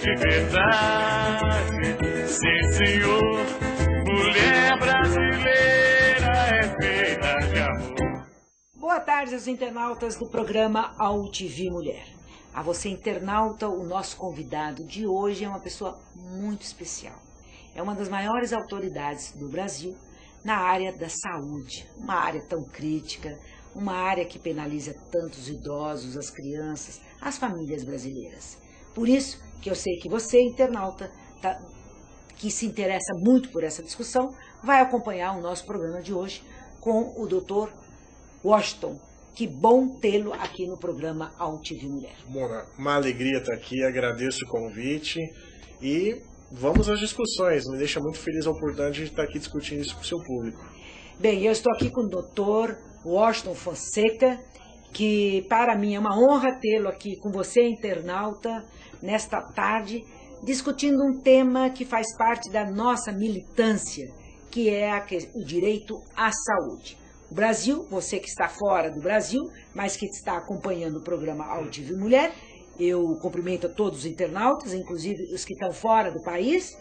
de verdade, sim senhor. Mulher brasileira é feita de amor. Boa tarde aos internautas do programa AuTV Mulher. A você, internauta, o nosso convidado de hoje é uma pessoa muito especial. É uma das maiores autoridades do Brasil na área da saúde, uma área tão crítica, uma área que penaliza tantos idosos, as crianças, as famílias brasileiras. Por isso que eu sei que você, internauta, que se interessa muito por essa discussão, vai acompanhar o nosso programa de hoje com o Dr. Washington. Que bom tê-lo aqui no programa AuTV Mulher. Mona, uma alegria estar aqui, agradeço o convite e vamos às discussões. Me deixa muito feliz a oportunidade de estar aqui discutindo isso com o seu público. Bem, eu estou aqui com o Dr. Washington Fonseca, que para mim é uma honra tê-lo aqui com você, internauta, nesta tarde, discutindo um tema que faz parte da nossa militância, que é o direito à saúde. O Brasil, você que está fora do Brasil, mas que está acompanhando o programa AuTV Mulher, eu cumprimento a todos os internautas, inclusive os que estão fora do país,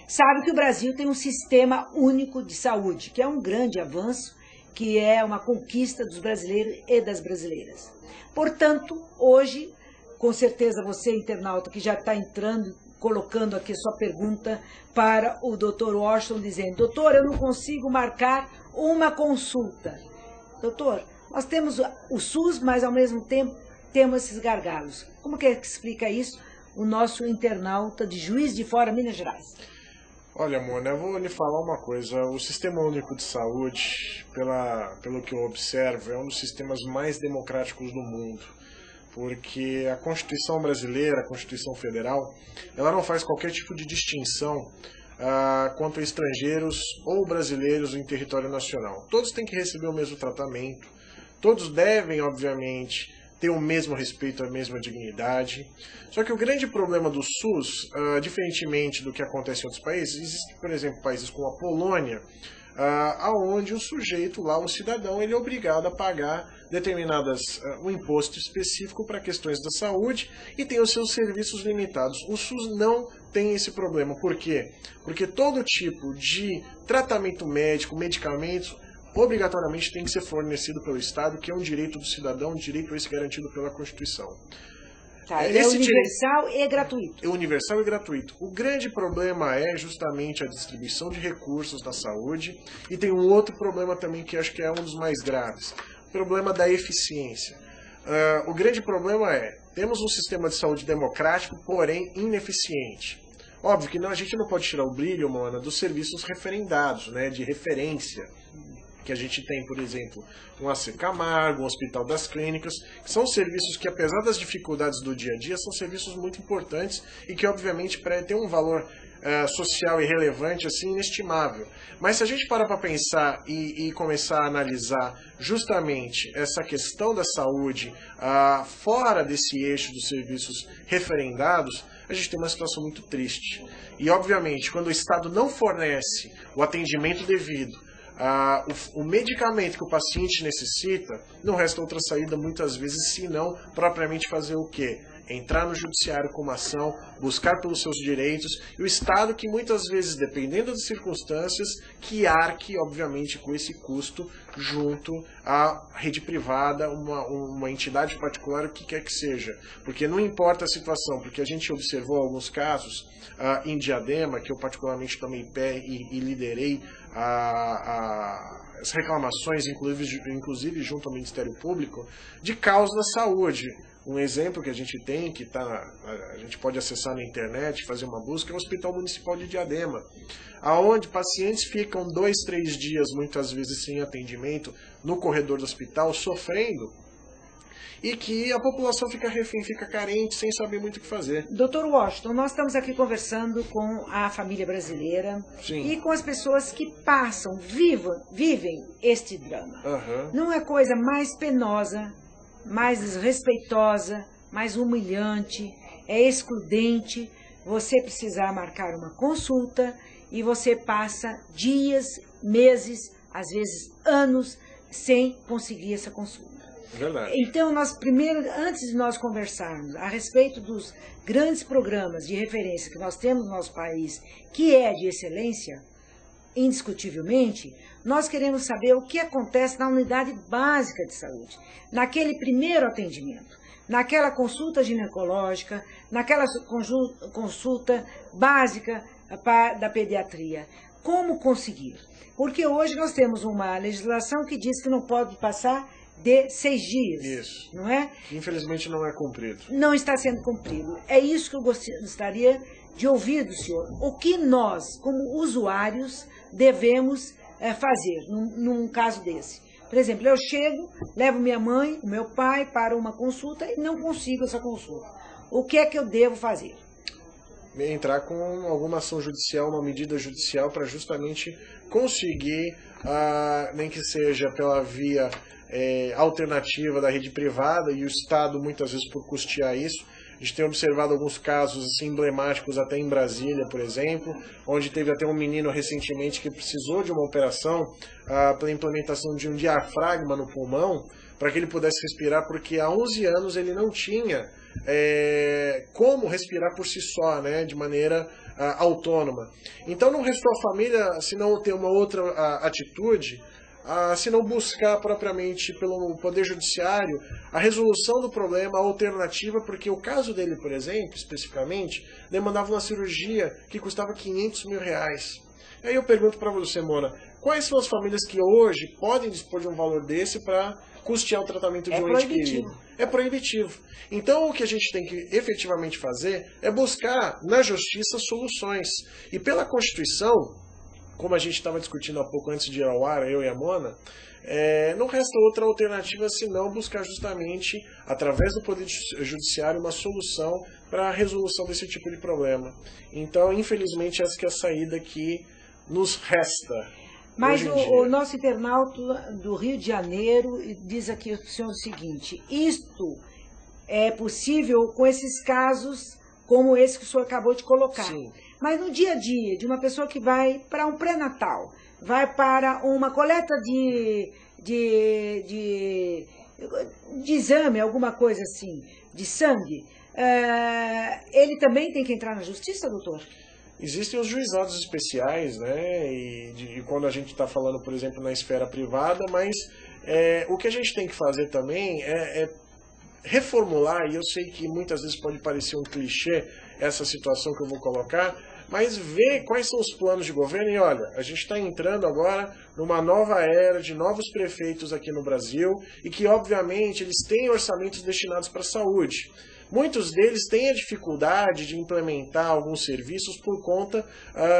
sabe que o Brasil tem um sistema único de saúde, que é um grande avanço, que é uma conquista dos brasileiros e das brasileiras. Portanto, hoje, com certeza você, internauta, que já está entrando, colocando aqui a sua pergunta para o Dr. Washington, dizendo: doutor, eu não consigo marcar uma consulta. Doutor, nós temos o SUS, mas ao mesmo tempo temos esses gargalos. Como que explica isso o nosso internauta de Juiz de Fora, Minas Gerais? Olha, Mona, eu vou lhe falar uma coisa. O Sistema Único de Saúde, pelo que eu observo, é um dos sistemas mais democráticos do mundo. Porque a Constituição brasileira, a Constituição Federal, ela não faz qualquer tipo de distinção quanto a estrangeiros ou brasileiros em território nacional. Todos têm que receber o mesmo tratamento, todos devem, obviamente, ter o mesmo respeito, a mesma dignidade. Só que o grande problema do SUS, diferentemente do que acontece em outros países, existem, por exemplo, países como a Polônia, aonde o sujeito lá, o cidadão, ele é obrigado a pagar um imposto específico para questões da saúde e tem os seus serviços limitados. O SUS não tem esse problema. Por quê? Porque todo tipo de tratamento médico, medicamentos, obrigatoriamente tem que ser fornecido pelo Estado, que é um direito do cidadão, um direito esse garantido pela Constituição. Tá, é universal e gratuito. É universal e gratuito. O grande problema é justamente a distribuição de recursos na saúde e tem um outro problema também que acho que é um dos mais graves, o problema da eficiência. O grande problema temos um sistema de saúde democrático, porém ineficiente. Óbvio que a gente não pode tirar o brilho, Mona, dos serviços referendados, né, de referência, que a gente tem, por exemplo, um AC Camargo, um Hospital das Clínicas, que são serviços que, apesar das dificuldades do dia a dia, são serviços muito importantes e que, obviamente, têm um valor social e relevante, assim, inestimável. Mas se a gente parar para pensar e começar a analisar justamente essa questão da saúde fora desse eixo dos serviços referendados, a gente tem uma situação muito triste. E, obviamente, quando o Estado não fornece o atendimento devido, o medicamento que o paciente necessita, não resta outra saída muitas vezes senão propriamente fazer o quê? Entrar no judiciário com uma ação, buscar pelos seus direitos, e o Estado que muitas vezes, dependendo das circunstâncias, que arque, obviamente, com esse custo junto à rede privada, uma entidade particular, o que quer que seja. Porque não importa a situação, porque a gente observou alguns casos em Diadema, que eu particularmente tomei pé e liderei as reclamações, inclusive junto ao Ministério Público, de causa da saúde. Um exemplo que a gente tem, que a gente pode acessar na internet, fazer uma busca, é o Hospital Municipal de Diadema, aonde pacientes ficam 2, 3 dias, muitas vezes sem atendimento, no corredor do hospital, sofrendo, e que a população fica refém, fica carente, sem saber muito o que fazer. Dr. Washington, nós estamos aqui conversando com a família brasileira. Sim. E com as pessoas que vivem este drama. Uhum. Não é coisa mais penosa, mais desrespeitosa, mais humilhante, é excludente você precisar marcar uma consulta e você passa dias, meses, às vezes anos, sem conseguir essa consulta. É verdade. Então, nós primeiro, antes de nós conversarmos a respeito dos grandes programas de referência que nós temos no nosso país, que é de excelência, indiscutivelmente, nós queremos saber o que acontece na unidade básica de saúde, naquele primeiro atendimento, naquela consulta ginecológica, naquela consulta básica da pediatria. Como conseguir? Porque hoje nós temos uma legislação que diz que não pode passar de 6 dias. Isso. Não é? Infelizmente não é cumprido. Não está sendo cumprido. É isso que eu gostaria de ouvir do senhor. O que nós, como usuários, devemos fazer num caso desse? Por exemplo, eu chego, levo minha mãe, o meu pai para uma consulta e não consigo essa consulta. O que é que eu devo fazer? Entrar com alguma ação judicial, uma medida judicial para justamente conseguir, nem que seja pela via alternativa da rede privada, e o Estado muitas vezes por custear isso. A gente tem observado alguns casos assim, emblemáticos até em Brasília, por exemplo, onde teve até um menino recentemente que precisou de uma operação pela implementação de um diafragma no pulmão, para que ele pudesse respirar, porque há 11 anos ele não tinha como respirar por si só, né, de maneira autônoma. Então não restou à família, se não ter uma outra atitude, se não buscar propriamente pelo Poder Judiciário a resolução do problema, a alternativa, porque o caso dele, por exemplo, especificamente, demandava uma cirurgia que custava R$500 mil. Aí eu pergunto para você, Mona, quais são as famílias que hoje podem dispor de um valor desse para custear o tratamento de um ente querido? É proibitivo. Então o que a gente tem que efetivamente fazer é buscar na justiça soluções. E pela Constituição, como a gente estava discutindo há pouco antes de ir ao ar, eu e a Mona, não resta outra alternativa senão buscar justamente, através do Poder Judiciário, uma solução para a resolução desse tipo de problema. Então, infelizmente, essa que é a saída que nos resta. Mas o nosso internauta do Rio de Janeiro diz aqui o senhor o seguinte: isto é possível com esses casos como esse que o senhor acabou de colocar. Sim. Mas no dia a dia, de uma pessoa que vai para um pré-natal, vai para uma coleta de exame, alguma coisa assim, de sangue, ele também tem que entrar na justiça, doutor? Existem os juizados especiais, né? E quando a gente está falando, por exemplo, na esfera privada, mas o que a gente tem que fazer também é reformular, e eu sei que muitas vezes pode parecer um clichê essa situação que eu vou colocar, mas ver quais são os planos de governo. E olha, a gente está entrando agora numa nova era de novos prefeitos aqui no Brasil, e que obviamente eles têm orçamentos destinados para a saúde. Muitos deles têm a dificuldade de implementar alguns serviços por conta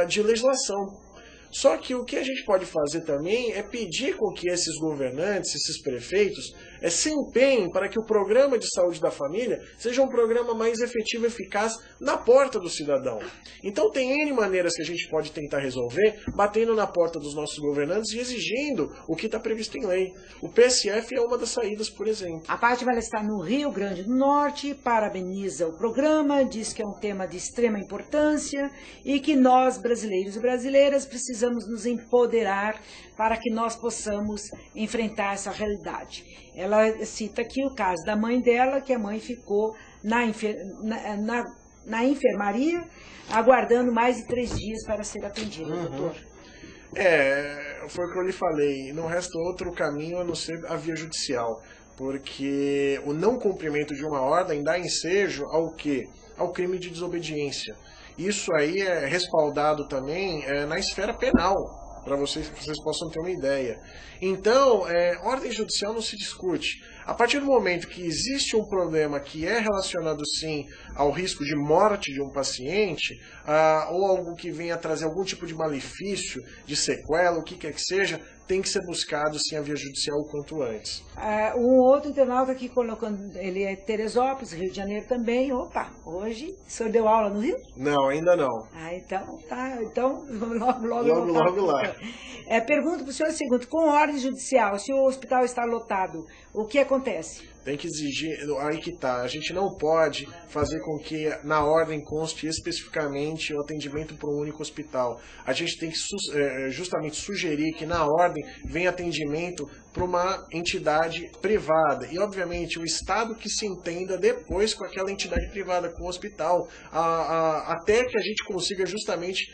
de legislação. Só que o que a gente pode fazer também é pedir com que esses governantes, esses prefeitos, se empenhem para que o programa de saúde da família seja um programa mais efetivo e eficaz na porta do cidadão. Então tem N maneiras que a gente pode tentar resolver, batendo na porta dos nossos governantes e exigindo o que está previsto em lei. O PSF é uma das saídas, por exemplo. A Fátima está no Rio Grande do Norte, parabeniza o programa, diz que é um tema de extrema importância e que nós, brasileiros e brasileiras, precisamos nos empoderar para que nós possamos enfrentar essa realidade. Ela cita aqui o caso da mãe dela, que a mãe ficou na enfermaria, aguardando mais de 3 dias para ser atendida, doutor. Foi o que eu lhe falei, não resta outro caminho a não ser a via judicial, porque o não cumprimento de uma ordem dá ensejo ao quê? Ao crime de desobediência. Isso aí é respaldado também na esfera penal, para vocês possam ter uma ideia. Então, ordem judicial não se discute. A partir do momento que existe um problema que é relacionado, sim, ao risco de morte de um paciente, ou algo que venha trazer algum tipo de malefício, de sequela, o que quer que seja, tem que ser buscado, sim, a via judicial o quanto antes. Um outro internauta aqui colocando, ele é Teresópolis, Rio de Janeiro também. Opa, hoje o senhor deu aula no Rio? Não, ainda não. Então tá, então logo lá. Pergunto para o senhor o seguinte: com ordem judicial, se o hospital está lotado, o que acontece? Tem que exigir, aí que tá, a gente não pode fazer com que na ordem conste especificamente o atendimento para um único hospital. A gente tem que justamente sugerir que na ordem venha atendimento para uma entidade privada. E, obviamente, o Estado que se entenda depois com aquela entidade privada, com o hospital, até que a gente consiga justamente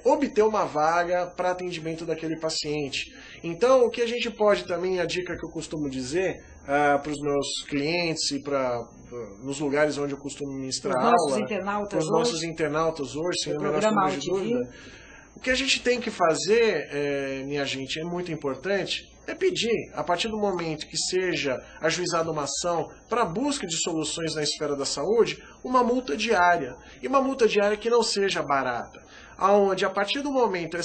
obter uma vaga para atendimento daquele paciente. Então, o que a gente pode também, a dica que eu costumo dizer para os meus clientes e nos lugares onde eu costumo ministrar aula, para os nossos internautas hoje, sem a menor sombra de dúvida, o que a gente tem que fazer, minha gente, é muito importante, é pedir, a partir do momento que seja ajuizada uma ação para a busca de soluções na esfera da saúde, uma multa diária. E uma multa diária que não seja barata. Onde, a partir do momento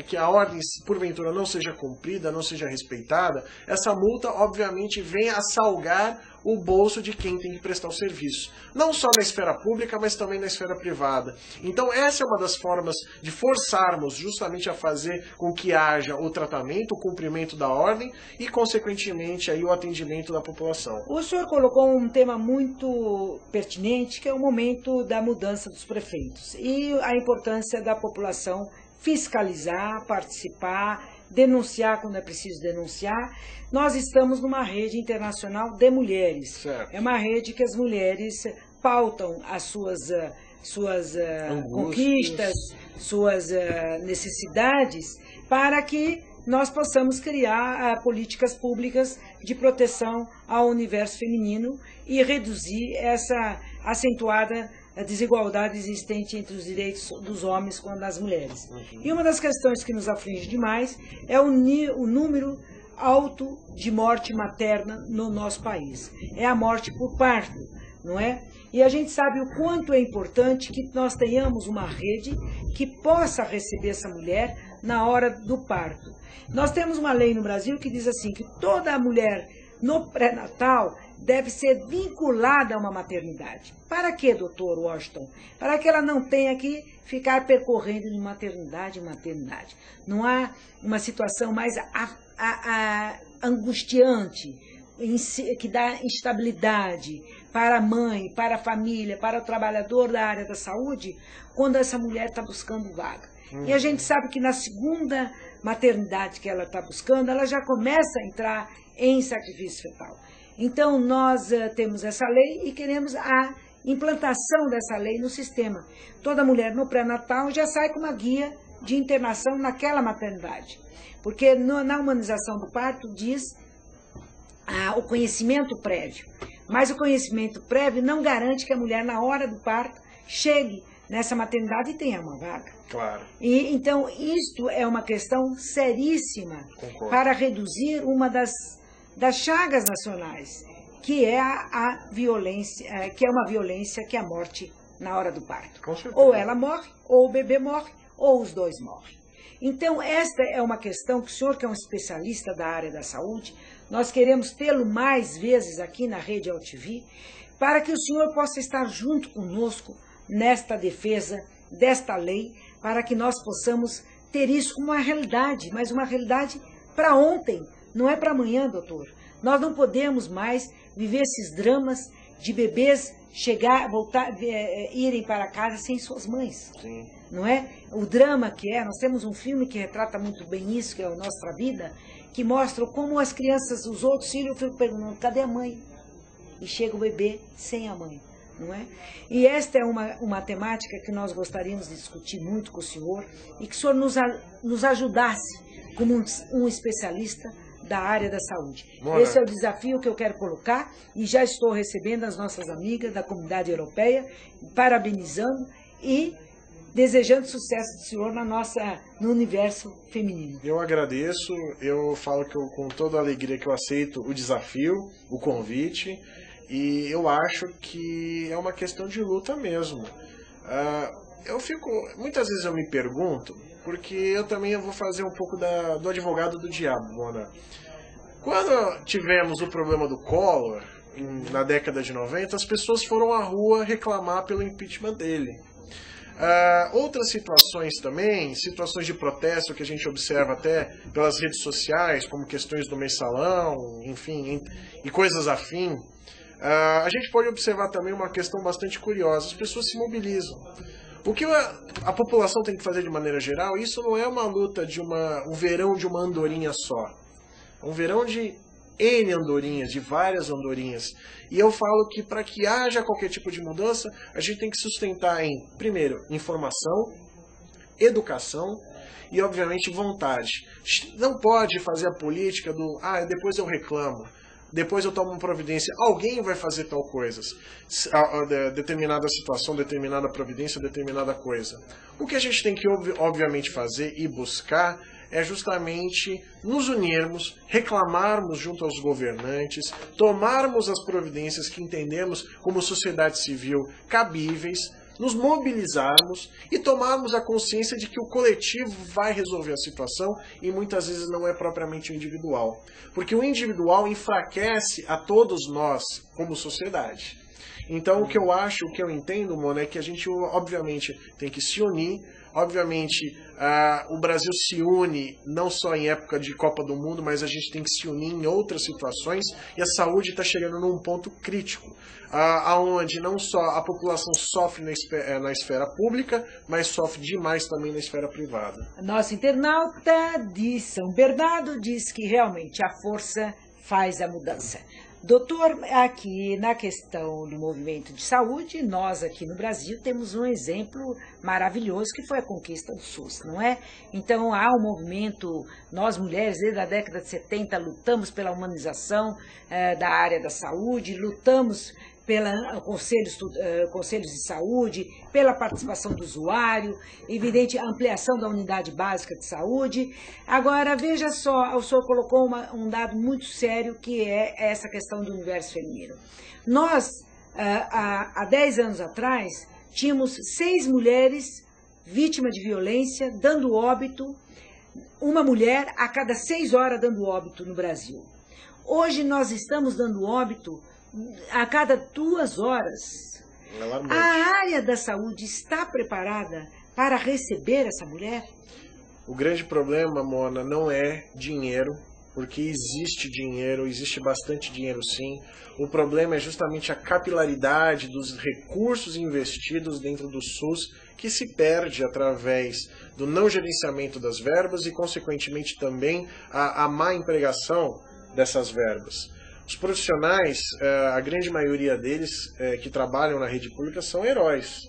que a ordem, porventura, não seja cumprida, não seja respeitada, essa multa, obviamente, vem a salgar o bolso de quem tem que prestar o serviço. Não só na esfera pública, mas também na esfera privada. Então, essa é uma das formas de forçarmos justamente a fazer com que haja o tratamento, o cumprimento da ordem e, consequentemente, aí, o atendimento da população. O senhor colocou um tema muito pertinente, que é o momento da mudança dos prefeitos e a importância da população fiscalizar, participar, denunciar quando é preciso denunciar. Nós estamos numa rede internacional de mulheres. Certo. É uma rede que as mulheres pautam as suas conquistas, suas necessidades, para que nós possamos criar políticas públicas de proteção ao universo feminino e reduzir essa acentuada desigualdade existente entre os direitos dos homens com das mulheres. E uma das questões que nos aflige demais é o número alto de morte materna no nosso país. É a morte por parto, não é? E a gente sabe o quanto é importante que nós tenhamos uma rede que possa receber essa mulher na hora do parto. Nós temos uma lei no Brasil que diz assim, que toda mulher no pré-natal deve ser vinculada a uma maternidade. Para quê, doutor Washington? Para que ela não tenha que ficar percorrendo de maternidade em maternidade. Não há uma situação mais angustiante, que dá instabilidade para a mãe, para a família, para o trabalhador da área da saúde, quando essa mulher está buscando vaga. E a gente sabe que na segunda maternidade que ela está buscando, ela já começa a entrar em sacrifício fetal. Então, nós temos essa lei e queremos a implantação dessa lei no sistema. Toda mulher no pré-natal já sai com uma guia de internação naquela maternidade. Porque na humanização do parto diz o conhecimento prévio. Mas o conhecimento prévio não garante que a mulher, na hora do parto, chegue nessa maternidade e tenha uma vaga. Claro. E, então, isto é uma questão seríssima. Concordo. Para reduzir uma das chagas nacionais, que é a violência, que é uma violência, que é a morte na hora do parto. Com certeza. Ou ela morre, ou o bebê morre, ou os dois morrem. Então, esta é uma questão que o senhor, que é um especialista da área da saúde, nós queremos tê-lo mais vezes aqui na Rede AltV, para que o senhor possa estar junto conosco nesta defesa desta lei, para que nós possamos ter isso como uma realidade, mas uma realidade para ontem, não é para amanhã, doutor. Nós não podemos mais viver esses dramas de bebês irem para casa sem suas mães. Sim. Não é? O drama que é, nós temos um filme que retrata muito bem isso, que é o Nossa Vida, que mostra como as crianças, os outros filhos, ficam perguntando, cadê a mãe? E chega o bebê sem a mãe. Não é? E esta é uma temática que nós gostaríamos de discutir muito com o senhor e que o senhor nos ajudasse como um especialista da área da saúde. Boa. Esse é o desafio que eu quero colocar e já estou recebendo as nossas amigas da comunidade europeia, parabenizando e desejando sucesso do senhor no universo feminino. Eu agradeço, eu falo que com toda a alegria que eu aceito o desafio, o convite, e eu acho que é uma questão de luta mesmo. Muitas vezes eu me pergunto, porque eu também vou fazer um pouco do advogado do diabo, Mona. Quando tivemos o problema do Collor, na década de 90, as pessoas foram à rua reclamar pelo impeachment dele. Outras situações também, situações de protesto que a gente observa até pelas redes sociais, como questões do mensalão, enfim, e coisas afim, a gente pode observar também uma questão bastante curiosa: as pessoas se mobilizam. O que a população tem que fazer de maneira geral, isso não é uma luta de um verão de uma andorinha só. É um verão de N andorinhas, de várias andorinhas. E eu falo que para que haja qualquer tipo de mudança, a gente tem que sustentar em, primeiro, informação, educação e, obviamente, vontade. Não pode fazer a política do, depois eu reclamo, depois eu tomo uma providência. Alguém vai fazer tal coisa, determinada situação, determinada providência, determinada coisa. O que a gente tem que, obviamente, fazer e buscar é justamente nos unirmos, reclamarmos junto aos governantes, tomarmos as providências que entendemos como sociedade civil cabíveis, nos mobilizarmos e tomarmos a consciência de que o coletivo vai resolver a situação e muitas vezes não é propriamente o individual. Porque o individual enfraquece a todos nós como sociedade. Então o que eu acho, o que eu entendo, Mona, é que a gente obviamente tem que se unir. Obviamente, o Brasil se une não só em época de Copa do Mundo, mas a gente tem que se unir em outras situações, e a saúde está chegando num ponto crítico, onde não só a população sofre na esfera pública, mas sofre demais também na esfera privada. Nosso internauta de São Bernardo diz que realmente a força faz a mudança. Doutor, aqui na questão do movimento de saúde, nós aqui no Brasil temos um exemplo maravilhoso que foi a conquista do SUS, não é? Então há um movimento, nós mulheres desde a década de 70 lutamos pela humanização da área da saúde, lutamos pela conselhos de saúde, pela participação do usuário, evidente a ampliação da unidade básica de saúde. Agora, veja só, o senhor colocou um dado muito sério, que é essa questão do universo feminino. Nós, há 10 anos atrás, tínhamos 6 mulheres vítimas de violência dando óbito, uma mulher a cada 6 horas dando óbito no Brasil. Hoje nós estamos dando óbito a cada 2 horas. A área da saúde está preparada para receber essa mulher? O grande problema, Mona, não é dinheiro, porque existe dinheiro, existe bastante dinheiro sim. O problema é justamente a capilaridade dos recursos investidos dentro do SUS, que se perde através do não gerenciamento das verbas e, consequentemente, também a má empregação dessas verbas. Os profissionais, a grande maioria deles que trabalham na rede pública são heróis.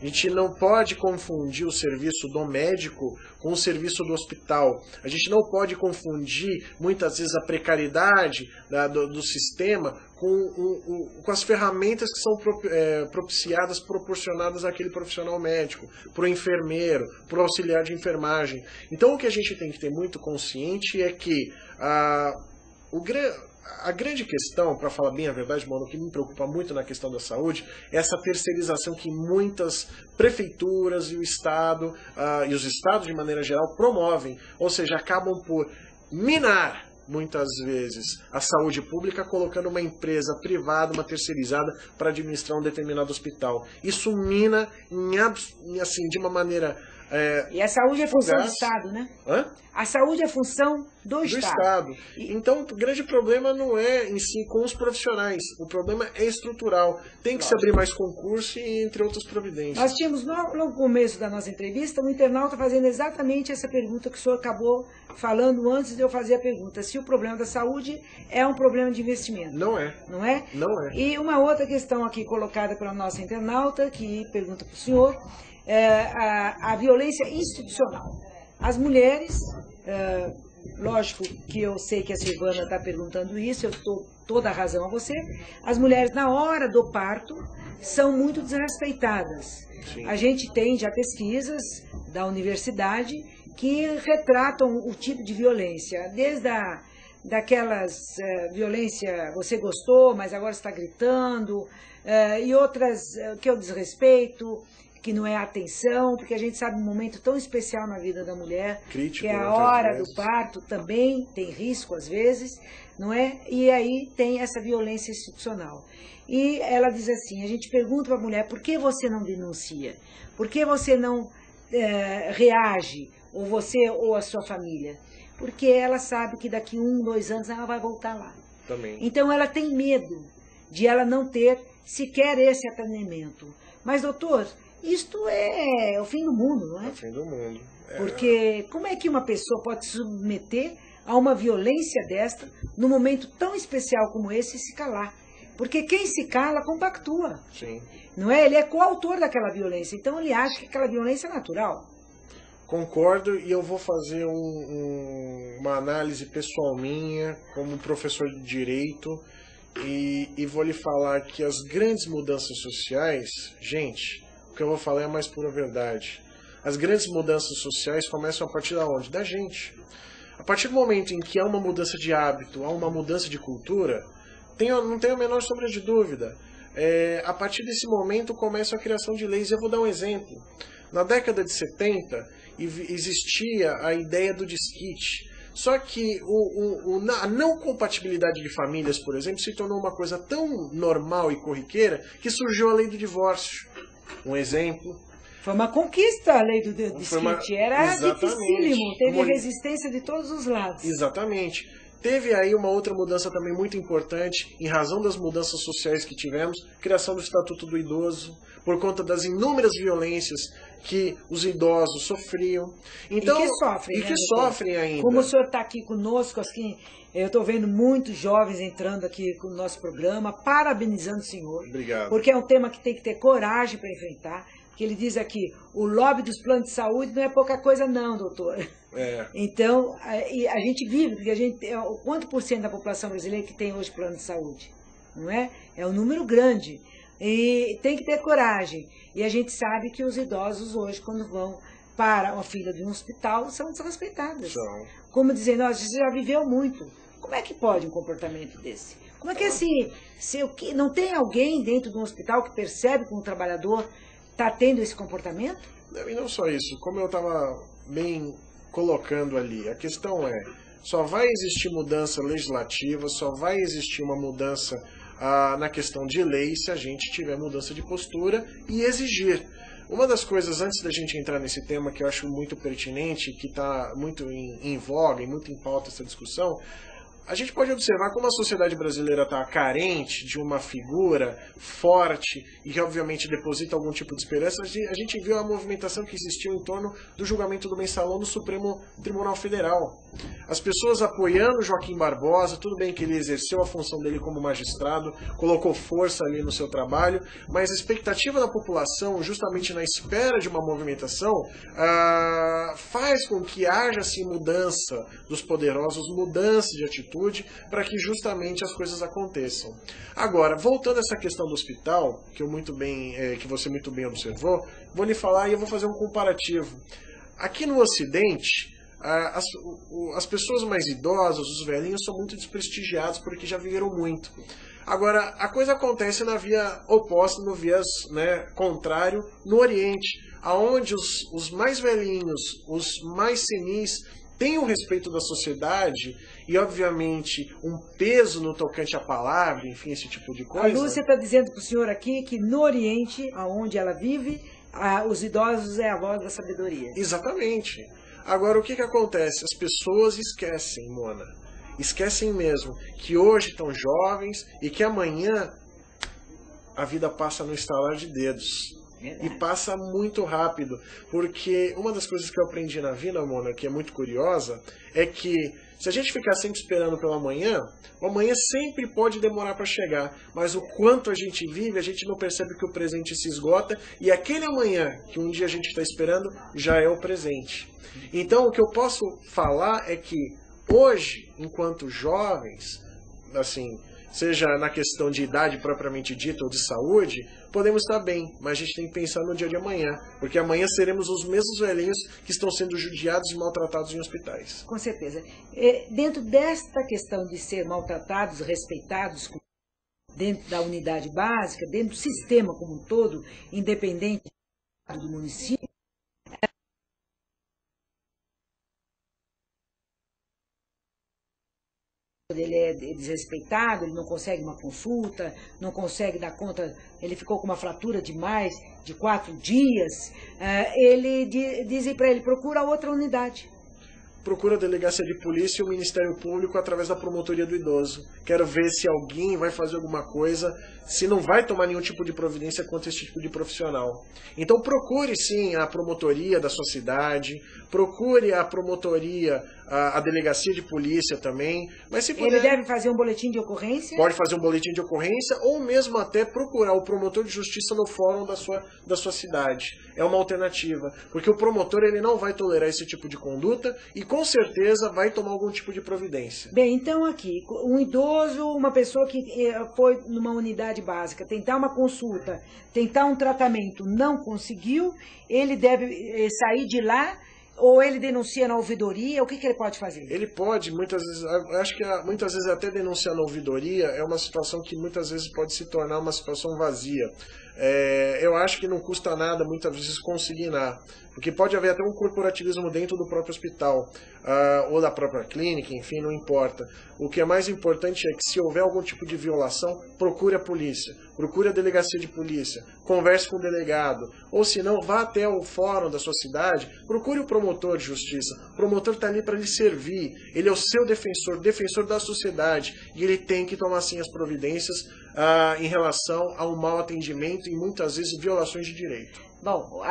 A gente não pode confundir o serviço do médico com o serviço do hospital. A gente não pode confundir, muitas vezes, a precariedade do sistema com as ferramentas que são propiciadas, proporcionadas àquele profissional médico, para o enfermeiro, para o auxiliar de enfermagem. Então, o que a gente tem que ter muito consciente é que a grande questão, para falar bem a verdade, mano, o que me preocupa muito na questão da saúde é essa terceirização que muitas prefeituras e o Estado, e os estados de maneira geral, promovem, ou seja, acabam por minar muitas vezes a saúde pública, colocando uma empresa privada, uma terceirizada, para administrar um determinado hospital. Isso mina assim, de uma maneira... E a saúde é função do Estado, né? Hã? A saúde é função do Estado. Então, o grande problema não é em si com os profissionais. O problema é estrutural. Tem que se abrir mais concurso e entre outras providências. Nós tínhamos, no começo da nossa entrevista, um internauta fazendo exatamente essa pergunta que o senhor acabou falando antes de eu fazer a pergunta. Se o problema da saúde é um problema de investimento. Não é. Não é? Não é. E uma outra questão aqui colocada pela nossa internauta, que pergunta para o senhor, a violência institucional. As mulheres, lógico que eu sei que a Silvana está perguntando isso, eu dou toda a razão a você, as mulheres na hora do parto são muito desrespeitadas. Sim. A gente tem já pesquisas da universidade que retratam o tipo de violência, desde daquelas violência, você gostou, mas agora está gritando, e outras que é o desrespeito, que não é atenção, porque a gente sabe um momento tão especial na vida da mulher, Crítico, que é a muitas hora vezes. do parto, também tem risco às vezes, não é? E aí tem essa violência institucional. E ela diz assim, a gente pergunta para a mulher, por que você não denuncia? Por que você não reage, ou você ou a sua família? Porque ela sabe que daqui 1, 2 anos ela vai voltar lá. Também. Então ela tem medo de ela não ter sequer esse atendimento. Mas, doutor, isto é o fim do mundo, não é? É o fim do mundo. Porque como é que uma pessoa pode se submeter a uma violência desta, num momento tão especial como esse, e se calar? Porque quem se cala compactua, Sim. não é? Ele é coautor daquela violência, então ele acha que aquela violência é natural. Concordo, e eu vou fazer uma análise pessoal minha, como professor de direito, e vou lhe falar que as grandes mudanças sociais, gente, o que eu vou falar é a mais pura verdade. As grandes mudanças sociais começam a partir da onde? Da gente. A partir do momento em que há uma mudança de hábito, há uma mudança de cultura, não tenho a menor sombra de dúvida. A partir desse momento começa a criação de leis. Eu vou dar um exemplo. Na década de 70, existia a ideia do desquite. Só que a não compatibilidade de famílias, por exemplo, se tornou uma coisa tão normal e corriqueira que surgiu a lei do divórcio. Um exemplo. Foi uma conquista a lei do desquite. Era dificílimo, teve resistência de todos os lados. Exatamente. Teve aí uma outra mudança também muito importante, em razão das mudanças sociais que tivemos, criação do Estatuto do Idoso, por conta das inúmeras violências que os idosos sofriam. Então, e que sofrem, e que sofrem ainda. Como o senhor está aqui conosco, assim, eu estou vendo muitos jovens entrando aqui no nosso programa, parabenizando o senhor. Obrigado. Porque é um tema que tem que ter coragem para enfrentar. Que ele diz aqui, o lobby dos planos de saúde não é pouca coisa não, doutor. Então, a gente vive, porque quanto por cento da população brasileira que tem hoje plano de saúde? Não é? É um número grande. E tem que ter coragem. E a gente sabe que os idosos hoje, quando vão para a fila de um hospital, são desrespeitados. Como dizem, você já viveu muito. Como é que pode um comportamento desse? Como é que assim, não tem alguém dentro de um hospital que percebe que um trabalhador está tendo esse comportamento? Não, e não só isso, como eu estava bem colocando ali, a questão é, só vai existir mudança legislativa, só vai existir uma mudança na questão de lei se a gente tiver mudança de postura e exigir. Uma das coisas, antes da gente entrar nesse tema, que eu acho muito pertinente, que está muito em voga e muito em pauta essa discussão, a gente pode observar como a sociedade brasileira está carente de uma figura forte e que, obviamente, deposita algum tipo de esperança. A gente viu a movimentação que existiu em torno do julgamento do Mensalão no Supremo Tribunal Federal. As pessoas apoiando Joaquim Barbosa, tudo bem que ele exerceu a função dele como magistrado, colocou força ali no seu trabalho, mas a expectativa da população, justamente na espera de uma movimentação, faz com que haja assim, mudança dos poderosos, mudança de atitude, para que justamente as coisas aconteçam. Agora, voltando a essa questão do hospital, que você muito bem observou, vou lhe falar e eu vou fazer um comparativo. Aqui no Ocidente, as pessoas mais idosas, os velhinhos, são muito desprestigiados porque já viveram muito. Agora, a coisa acontece na via oposta, no viés contrário, no Oriente, onde os mais velhinhos, os mais senis, tem o respeito da sociedade e, obviamente, um peso no tocante à palavra, enfim, esse tipo de coisa. A Lúcia está dizendo para o senhor aqui que no Oriente, onde ela vive, os idosos é a voz da sabedoria. Exatamente. Agora, o que acontece? As pessoas esquecem, Mona. Esquecem mesmo que hoje estão jovens e que amanhã a vida passa no estalar de dedos. E passa muito rápido, porque uma das coisas que eu aprendi na vida, Mona, que é muito curiosa, é que se a gente ficar sempre esperando pelo amanhã, o amanhã sempre pode demorar para chegar, mas o quanto a gente vive, a gente não percebe que o presente se esgota, e aquele amanhã que um dia a gente está esperando, já é o presente. Então, o que eu posso falar é que hoje, enquanto jovens, assim, seja na questão de idade propriamente dita ou de saúde, podemos estar bem, mas a gente tem que pensar no dia de amanhã, porque amanhã seremos os mesmos velhinhos que estão sendo judiados e maltratados em hospitais. Com certeza. Dentro desta questão de ser maltratados, respeitados, dentro da unidade básica, dentro do sistema como um todo, independente do município, ele é desrespeitado, ele não consegue uma consulta, não consegue dar conta, ele ficou com uma fratura de mais de 4 dias, dizem para ele, procura outra unidade. Procura a delegacia de polícia e o Ministério Público através da promotoria do idoso. Quero ver se alguém vai fazer alguma coisa, se não vai tomar nenhum tipo de providência contra esse tipo de profissional. Então procure sim a promotoria da sua cidade, procure a promotoria, a delegacia de polícia também. Mas se puder, ele deve fazer um boletim de ocorrência? Pode fazer um boletim de ocorrência ou mesmo até procurar o promotor de justiça no fórum da sua cidade. É uma alternativa, porque o promotor ele não vai tolerar esse tipo de conduta e com certeza vai tomar algum tipo de providência. Bem, então aqui, um idoso, uma pessoa que foi numa unidade básica, tentar uma consulta, tentar um tratamento, não conseguiu, ele deve sair de lá ou ele denuncia na ouvidoria, o que ele pode fazer? Ele pode, muitas vezes, acho que muitas vezes até denunciar na ouvidoria é uma situação que muitas vezes pode se tornar uma situação vazia. Eu acho que não custa nada muitas vezes consignar, porque pode haver até um corporativismo dentro do próprio hospital, ou da própria clínica, enfim, não importa. O que é mais importante é que se houver algum tipo de violação, procure a polícia, procure a delegacia de polícia, converse com o delegado, ou se não, vá até o fórum da sua cidade, procure o promotor de justiça. O promotor está ali para lhe servir, ele é o seu defensor, defensor da sociedade, e ele tem que tomar sim as providências em relação ao mau atendimento e muitas vezes violações de direito. Bom,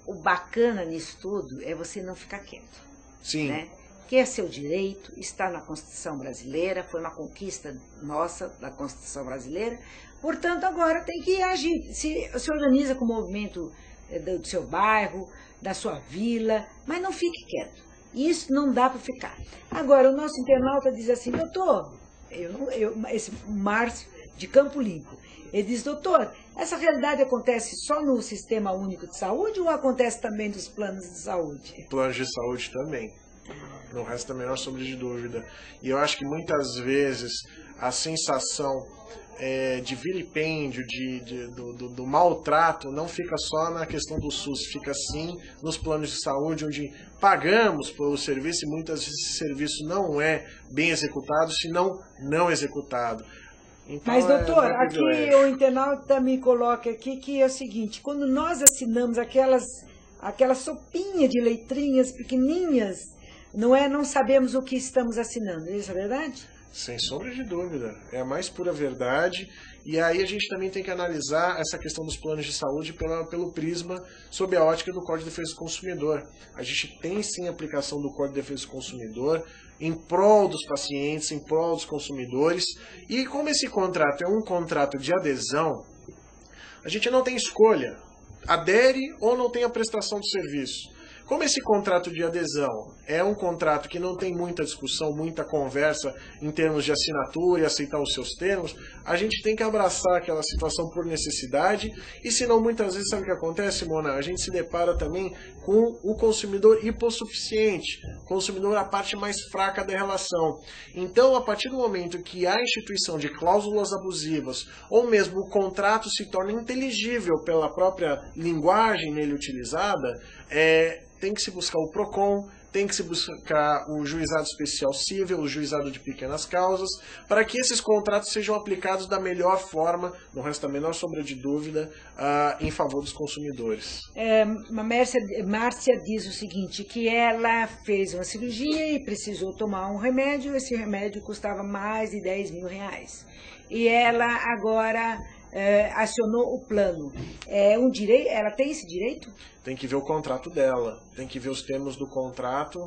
o bacana nisso tudo é você não ficar quieto. Sim. Né? Que é seu direito, está na Constituição brasileira, foi uma conquista nossa da Constituição brasileira, portanto agora tem que agir. Se organiza com o movimento do seu bairro, da sua vila, mas não fique quieto. Isso não dá para ficar. Agora, o nosso internauta diz assim, doutor, esse Márcio de Campo Limpo, ele diz, doutor, essa realidade acontece só no Sistema Único de Saúde ou acontece também nos planos de saúde? Planos de saúde também. Não resta a menor sombra de dúvida. E eu acho que muitas vezes a sensação de vilipêndio, do maltrato, não fica só na questão do SUS, fica sim nos planos de saúde, onde pagamos pelo serviço e muitas vezes esse serviço não é bem executado, senão não executado. Então, mas, doutor, aqui o internauta me coloca aqui que é o seguinte, quando nós assinamos aquela sopinha de letrinhas pequenininhas, não sabemos o que estamos assinando, isso é verdade? Sem sombra de dúvida, é a mais pura verdade. E aí a gente também tem que analisar essa questão dos planos de saúde pelo prisma sob a ótica do Código de Defesa do Consumidor. A gente tem sim a aplicação do Código de Defesa do Consumidor em prol dos pacientes, em prol dos consumidores. E como esse contrato é um contrato de adesão, a gente não tem escolha, adere ou não tem a prestação do serviço. Como esse contrato de adesão é um contrato que não tem muita discussão, muita conversa em termos de assinatura e aceitar os seus termos, a gente tem que abraçar aquela situação por necessidade e senão muitas vezes sabe o que acontece, Mona? A gente se depara também com o consumidor hipossuficiente, consumidor a parte mais fraca da relação. Então, a partir do momento que há instituição de cláusulas abusivas ou mesmo o contrato se torna inteligível pela própria linguagem nele utilizada, tem que se buscar o PROCON, tem que se buscar o juizado especial civil, o juizado de pequenas causas, para que esses contratos sejam aplicados da melhor forma, não resta a menor sombra de dúvida, em favor dos consumidores. Márcia diz o seguinte, que ela fez uma cirurgia e precisou tomar um remédio, esse remédio custava mais de 10 mil reais. E ela agora acionou o plano. Ela tem esse direito? Tem que ver o contrato dela, tem que ver os termos do contrato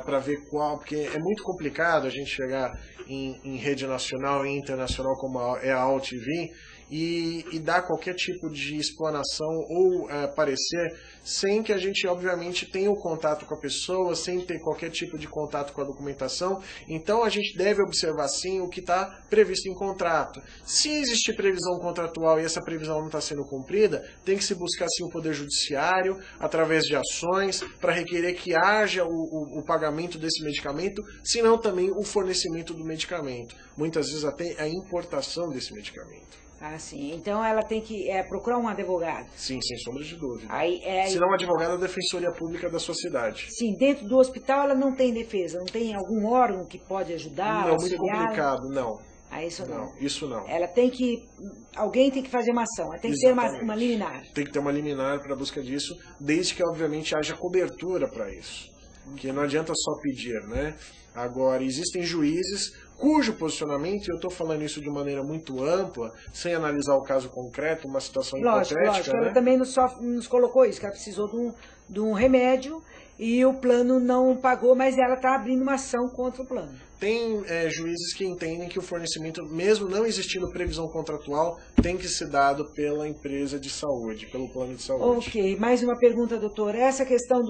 para ver qual, porque é muito complicado a gente chegar em rede nacional e internacional como é a AltV e dar qualquer tipo de explanação ou parecer sem que a gente, obviamente, tenha o contato com a pessoa, sem ter qualquer tipo de contato com a documentação. Então, a gente deve observar, sim, o que está previsto em contrato. Se existe previsão contratual e essa previsão não está sendo cumprida, tem que se buscar, sim, o Poder Judiciário, através de ações, para requerer que haja o pagamento desse medicamento, se não também o fornecimento do medicamento. Muitas vezes até a importação desse medicamento. Ah, sim. Então ela tem que procurar um advogado. Sim, sem sombra de dúvida. Se não, um advogado da Defensoria Pública da sua cidade. Sim, dentro do hospital ela não tem defesa, não tem algum órgão que pode ajudar? Não, muito complicado, não. Isso não. Isso não. Ela tem que... Alguém tem que fazer uma ação, ela tem que ter uma liminar. Tem que ter uma liminar para a busca disso, desde que, obviamente, haja cobertura para isso. Que não adianta só pedir, né? Agora, existem juízes cujo posicionamento, e eu estou falando isso de maneira muito ampla, sem analisar o caso concreto, uma situação hipotética. Lógico, né? Ela também nos colocou isso, que ela precisou de um remédio e o plano não pagou, mas ela está abrindo uma ação contra o plano. Tem juízes que entendem que o fornecimento, mesmo não existindo previsão contratual, tem que ser dado pela empresa de saúde, pelo plano de saúde. Ok, mais uma pergunta, doutor. Essa questão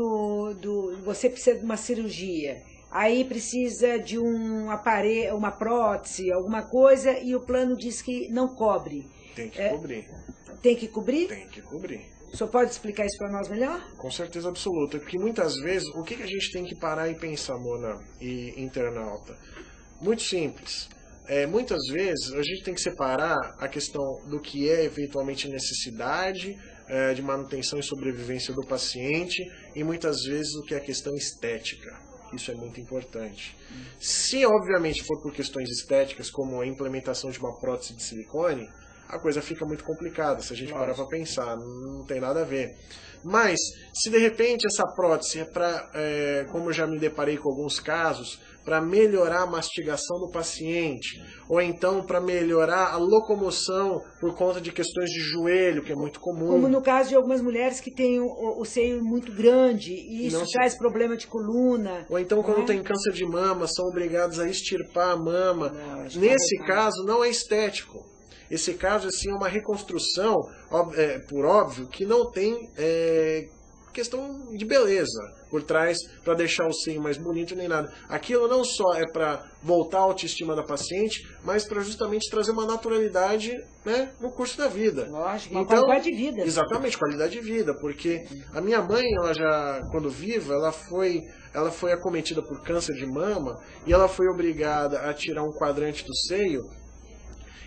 você precisa de uma cirurgia, aí precisa de um aparelho, uma prótese, alguma coisa, e o plano diz que não cobre. Tem que cobrir. Tem que cobrir? Tem que cobrir. O senhor pode explicar isso para nós melhor? Com certeza absoluta, porque muitas vezes, o que a gente tem que parar e pensar, Mona e internauta? Muito simples. Muitas vezes a gente tem que separar a questão do que é eventualmente necessidade de manutenção e sobrevivência do paciente e muitas vezes o que é a questão estética. Isso é muito importante. Se, obviamente, for por questões estéticas, como a implementação de uma prótese de silicone, a coisa fica muito complicada, se a gente parar para pensar, não tem nada a ver. Mas, se de repente essa prótese é para, como eu já me deparei com alguns casos, para melhorar a mastigação do paciente, ou então para melhorar a locomoção por conta de questões de joelho, que é muito comum. Como no caso de algumas mulheres que têm o seio muito grande, e isso traz problema de coluna. Ou então quando tem câncer de mama, são obrigados a extirpar a mama. Nesse caso, não é estético. Esse caso assim, é uma reconstrução, por óbvio, que não tem questão de beleza por trás para deixar o seio mais bonito nem nada. Aquilo não só é para voltar a autoestima da paciente, mas para justamente trazer uma naturalidade, né, no curso da vida. Lógico, uma qualidade de vida. Exatamente, qualidade de vida, porque a minha mãe, ela já, quando viva, ela foi acometida por câncer de mama e ela foi obrigada a tirar um quadrante do seio.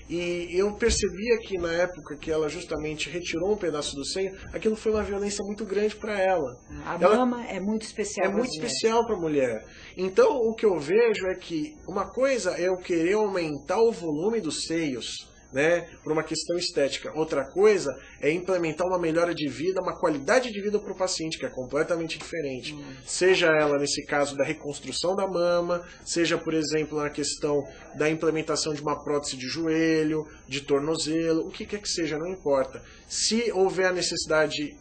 E eu percebia que na época que ela justamente retirou um pedaço do seio, aquilo foi uma violência muito grande para ela. Mama é muito especial. É muito especial para a mulher. Então o que eu vejo é que uma coisa é eu querer aumentar o volume dos seios, né, por uma questão estética. Outra coisa é implementar uma melhora de vida, uma qualidade de vida para o paciente, que é completamente diferente. Seja ela, nesse caso, da reconstrução da mama, seja, por exemplo, na questão da implementação de uma prótese de joelho, de tornozelo, o que quer que seja, não importa. Se houver a necessidade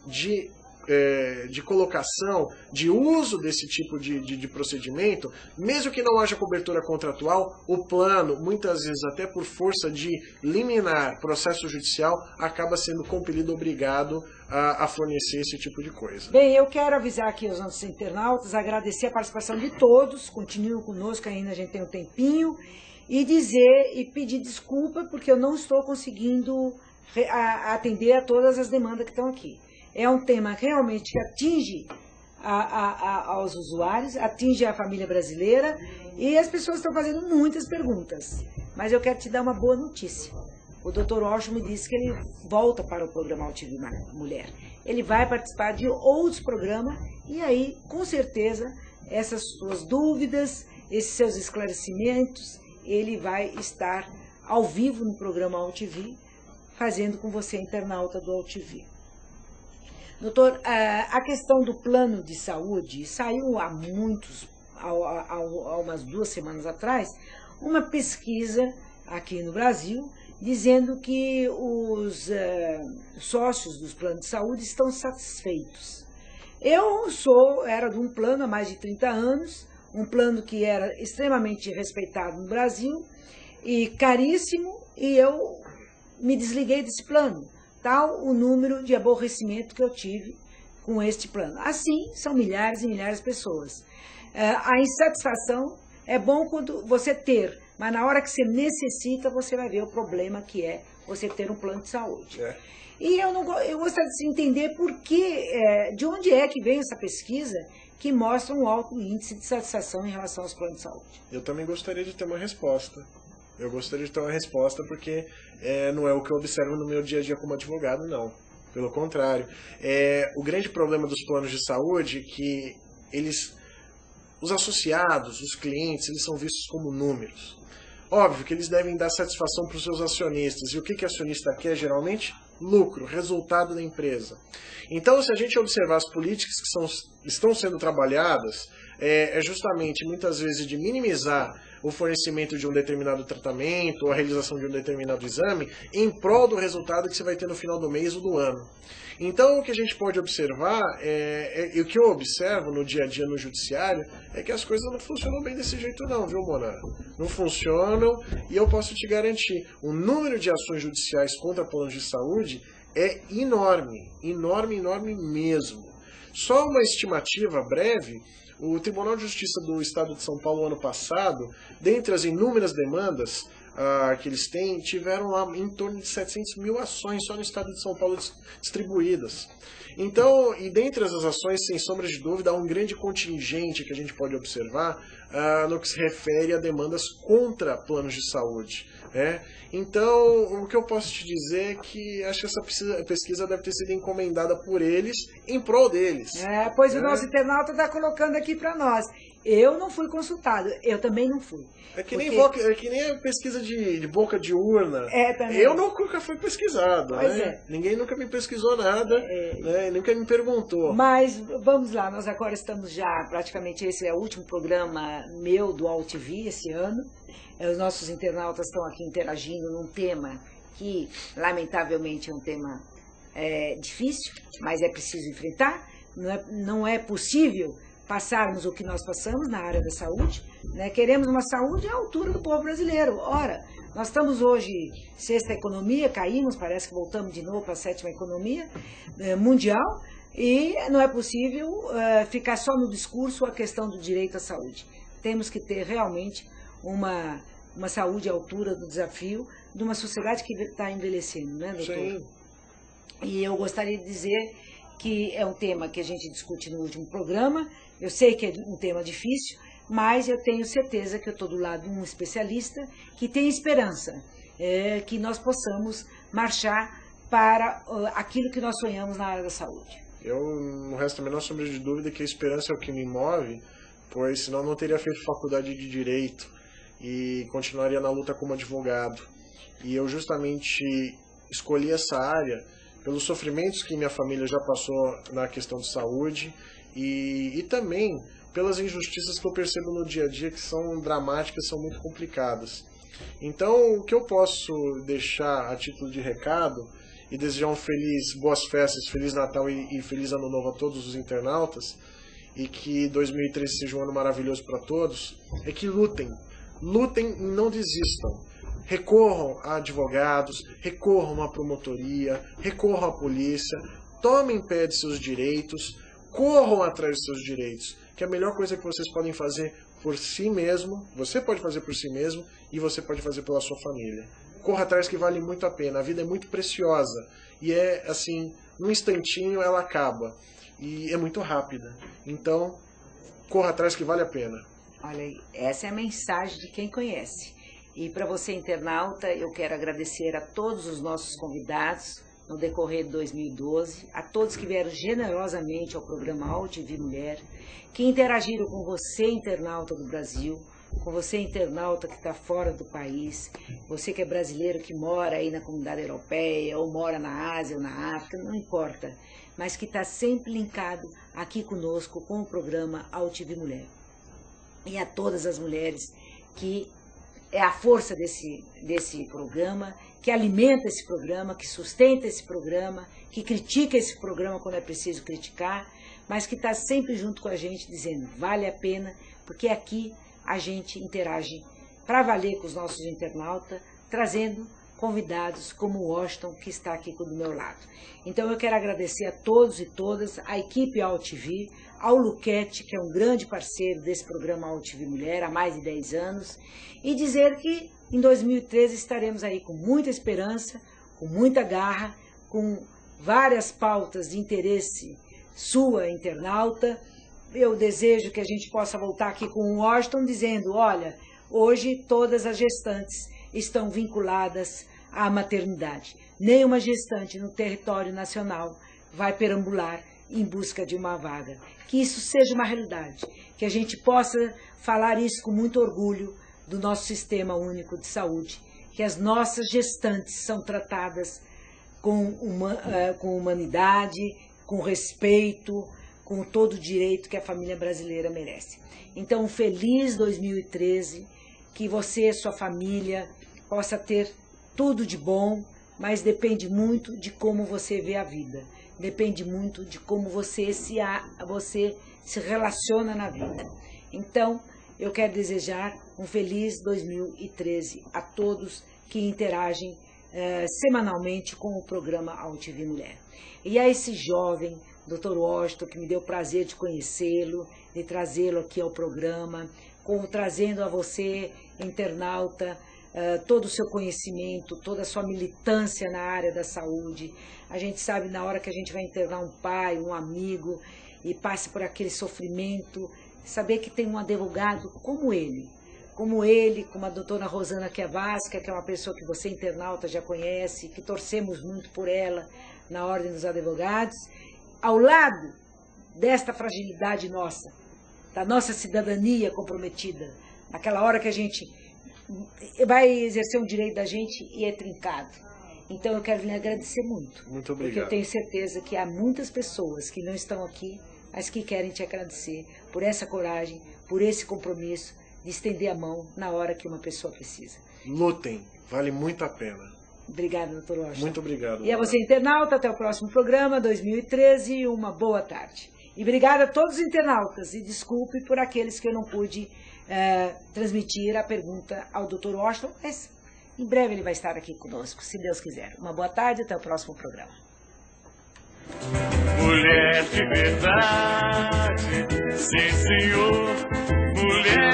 de colocação, de uso desse tipo de procedimento, mesmo que não haja cobertura contratual, o plano, muitas vezes até por força de liminar processo judicial, acaba sendo compelido, obrigado a fornecer esse tipo de coisa. Bem, eu quero avisar aqui aos nossos internautas, agradecer a participação de todos, continuem conosco ainda, a gente tem um tempinho, e dizer e pedir desculpa porque eu não estou conseguindo atender a todas as demandas que estão aqui. É um tema realmente que atinge aos usuários, atinge a família brasileira e as pessoas estão fazendo muitas perguntas. Mas eu quero te dar uma boa notícia. O Dr. Washington me disse que ele volta para o programa UltiVie Mulher. Ele vai participar de outros programas e aí, com certeza, essas suas dúvidas, esses seus esclarecimentos, ele vai estar ao vivo no programa UltiVie, fazendo com você, internauta do UltiVie. Doutor, a questão do plano de saúde saiu há umas 2 semanas atrás, uma pesquisa aqui no Brasil, dizendo que os sócios dos planos de saúde estão satisfeitos. Eu era de um plano há mais de 30 anos, um plano que era extremamente respeitado no Brasil e caríssimo, e eu me desliguei desse plano. Tal o número de aborrecimento que eu tive com este plano. Assim, são milhares e milhares de pessoas. A insatisfação é bom quando você ter, mas na hora que você necessita, você vai ver o problema que é você ter um plano de saúde. E eu gostaria de entender de onde é que vem essa pesquisa que mostra um alto índice de satisfação em relação aos planos de saúde. Eu também gostaria de ter uma resposta. Eu gostaria de ter uma resposta porque não é o que eu observo no meu dia a dia como advogado, não. Pelo contrário. O grande problema dos planos de saúde é que os associados, os clientes, eles são vistos como números. Óbvio que eles devem dar satisfação para os seus acionistas. E o que acionista quer, geralmente? Lucro, resultado da empresa. Então, se a gente observar as políticas que estão sendo trabalhadas, é justamente, muitas vezes, de minimizar o fornecimento de um determinado tratamento ou a realização de um determinado exame em prol do resultado que você vai ter no final do mês ou do ano. Então, o que a gente pode observar, e o que eu observo no dia a dia no judiciário, é que as coisas não funcionam bem desse jeito não, viu, Mona? Não funcionam, e eu posso te garantir, o número de ações judiciais contra planos de saúde é enorme, enorme, enorme mesmo. Só uma estimativa breve: o Tribunal de Justiça do Estado de São Paulo, ano passado, dentre as inúmeras demandas que eles têm, tiveram lá em torno de 700 mil ações só no Estado de São Paulo distribuídas. Então, e dentre as ações, sem sombra de dúvida, há um grande contingente que a gente pode observar no que se refere a demandas contra planos de saúde. Então, o que eu posso te dizer é que acho que essa pesquisa deve ter sido encomendada por eles, em prol deles. Pois o nosso internauta está colocando aqui para nós. Eu não fui consultado, eu também não fui. É que nem a pesquisa de boca de urna. Também. Eu nunca fui pesquisado. Ninguém nunca me pesquisou nada, nunca me perguntou. Mas vamos lá, nós agora estamos já, praticamente esse é o último programa meu do AltV esse ano. Os nossos internautas estão aqui interagindo num tema que, lamentavelmente, é um tema difícil, mas é preciso enfrentar. Não é possível passarmos o que nós passamos na área da saúde. Queremos uma saúde à altura do povo brasileiro. Ora, nós estamos hoje, sexta economia, caímos, parece que voltamos de novo para a sétima economia mundial, e não é possível ficar só no discurso a questão do direito à saúde. Temos que ter realmente uma saúde à altura do desafio de uma sociedade que está envelhecendo, né, doutor? Sim. E eu gostaria de dizer que é um tema que a gente discute no último programa. Eu sei que é um tema difícil, mas eu tenho certeza que eu estou do lado de um especialista que tem esperança, que nós possamos marchar para aquilo que nós sonhamos na área da saúde. Eu não resta a menor sombra de dúvida que a esperança é o que me move, pois senão não teria feito faculdade de Direito e continuaria na luta como advogado. E eu justamente escolhi essa área pelos sofrimentos que minha família já passou na questão de saúde e também pelas injustiças que eu percebo no dia a dia, que são dramáticas, são muito complicadas. Então, o que eu posso deixar a título de recado e desejar boas festas, Feliz Natal e Feliz Ano Novo a todos os internautas, e que 2013 seja um ano maravilhoso para todos, é que lutem e não desistam. Recorram a advogados, recorram à promotoria, recorram à polícia, tomem pé de seus direitos, corram atrás dos seus direitos, que a melhor coisa que vocês podem fazer por si mesmo, você pode fazer por si mesmo e você pode fazer pela sua família. Corra atrás, que vale muito a pena, a vida é muito preciosa e assim, num instantinho ela acaba e é muito rápida, então corra atrás que vale a pena. Olha aí, essa é a mensagem de quem conhece. E para você, internauta, eu quero agradecer a todos os nossos convidados no decorrer de 2012, a todos que vieram generosamente ao programa AltV Mulher, que interagiram com você, internauta do Brasil, com você, internauta que está fora do país, você que é brasileiro, que mora aí na comunidade europeia, ou mora na Ásia ou na África, não importa, mas que está sempre linkado aqui conosco com o programa AltV Mulher. E a todas as mulheres que é a força desse programa, que alimenta esse programa, que sustenta esse programa, que critica esse programa quando é preciso criticar, mas que está sempre junto com a gente dizendo, vale a pena, porque aqui a gente interage para valer com os nossos internautas, trazendo convidados como o Washington, que está aqui do meu lado. Então eu quero agradecer a todos e todas, a equipe AltV, ao Luquete, que é um grande parceiro desse programa AltV Mulher há mais de 10 anos, e dizer que em 2013 estaremos aí com muita esperança, com muita garra, com várias pautas de interesse sua, internauta. Eu desejo que a gente possa voltar aqui com o Washington dizendo, olha, hoje todas as gestantes estão vinculadas à maternidade. Nenhuma gestante no território nacional vai perambular em busca de uma vaga. Que isso seja uma realidade, que a gente possa falar isso com muito orgulho do nosso Sistema Único de Saúde, que as nossas gestantes são tratadas com humanidade, com respeito, com todo o direito que a família brasileira merece. Então, um feliz 2013, que você e sua família possa ter tudo de bom, mas depende muito de como você vê a vida. Depende muito de como você se relaciona na vida. Então, eu quero desejar um feliz 2013 a todos que interagem semanalmente com o programa AltV Mulher. E a esse jovem, Dr. Washington, que me deu o prazer de conhecê-lo, de trazê-lo aqui ao programa, trazendo a você, internauta, todo o seu conhecimento, toda a sua militância na área da saúde. A gente sabe, na hora que a gente vai internar um pai, um amigo, e passe por aquele sofrimento, saber que tem um advogado como ele, como a doutora Rosana Kowalska, que é uma pessoa que você, internauta, já conhece, que torcemos muito por ela na Ordem dos Advogados, ao lado desta fragilidade nossa, da nossa cidadania comprometida, naquela hora que a gente vai exercer um direito da gente e é trincado. Então eu quero lhe agradecer muito. Muito obrigado. Porque eu tenho certeza que há muitas pessoas que não estão aqui, mas que querem te agradecer por essa coragem, por esse compromisso de estender a mão na hora que uma pessoa precisa. Lutem, vale muito a pena. Obrigada, doutor Washington. Muito obrigado. E a você, internauta, até o próximo programa, 2013, uma boa tarde. E obrigada a todos os internautas, e desculpe por aqueles que eu não pude transmitir a pergunta ao Dr. Washington, mas em breve ele vai estar aqui conosco, se Deus quiser. Uma boa tarde, até o próximo programa. Mulher de verdade, sim senhor, mulher